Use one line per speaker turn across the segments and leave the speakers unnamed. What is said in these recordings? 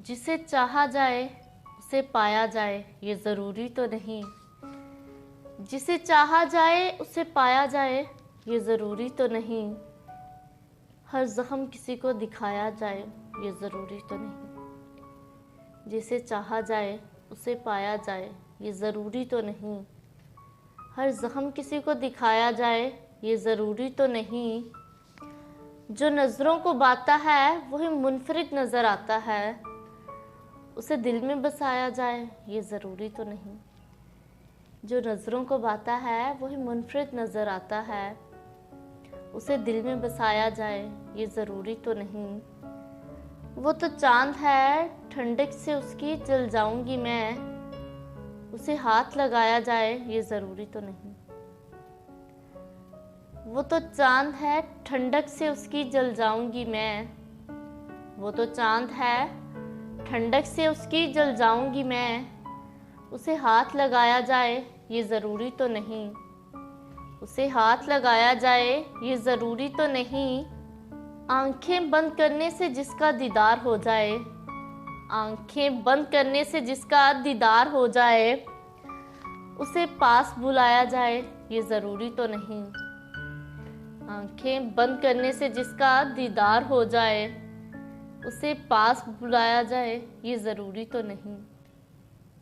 जिसे चाहा जाए उसे पाया जाए ये ज़रूरी तो नहीं। जिसे चाहा जाए उसे पाया जाए ये ज़रूरी तो नहीं। हर ज़ख्म किसी को दिखाया जाए ये ज़रूरी तो नहीं। जिसे चाहा जाए उसे पाया जाए ये ज़रूरी तो नहीं। हर ज़ख्म किसी को दिखाया जाए ये ज़रूरी तो नहीं। जो नज़रों को बाता है वही मुनफरिद नज़र आता है, उसे दिल में बसाया जाए ये ज़रूरी तो नहीं। जो नज़रों को बाता है वही मुनफरिद नज़र आता है, उसे दिल में बसाया जाए ये ज़रूरी तो नहीं। वो तो चांद है ठंडक से उसकी जल जाऊंगी मैं, उसे हाथ लगाया जाए ये ज़रूरी तो नहीं। वो तो चांद है ठंडक से उसकी जल जाऊंगी मैं। वो तो चांद है ठंडक से उसकी जल जाऊंगी मैं, उसे हाथ लगाया जाए ये ज़रूरी तो नहीं। उसे हाथ लगाया जाए ये ज़रूरी तो नहीं। आंखें बंद करने से जिसका दीदार हो जाए, आंखें बंद करने से जिसका दीदार हो जाए, उसे पास बुलाया जाए ये ज़रूरी तो नहीं। आंखें बंद करने से जिसका दीदार हो जाए, उसे पास बुलाया जाए ये ज़रूरी तो नहीं।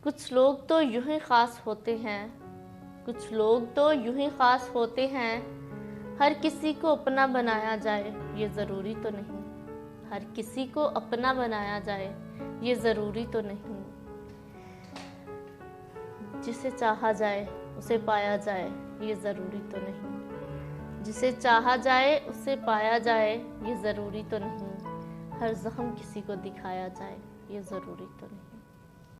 कुछ लोग तो यूं ही ख़ास होते हैं, कुछ लोग तो यूं ही ख़ास होते हैं। हर किसी को अपना बनाया जाए ये ज़रूरी तो नहीं। हर किसी को अपना बनाया जाए ये ज़रूरी तो नहीं। जिसे चाहा जाए उसे पाया जाए ये ज़रूरी तो नहीं। जिसे चाहा जाए उसे पाया जाए ये ज़रूरी तो नहीं। हर ज़ख्म किसी को दिखाया जाए ये ज़रूरी तो नहीं।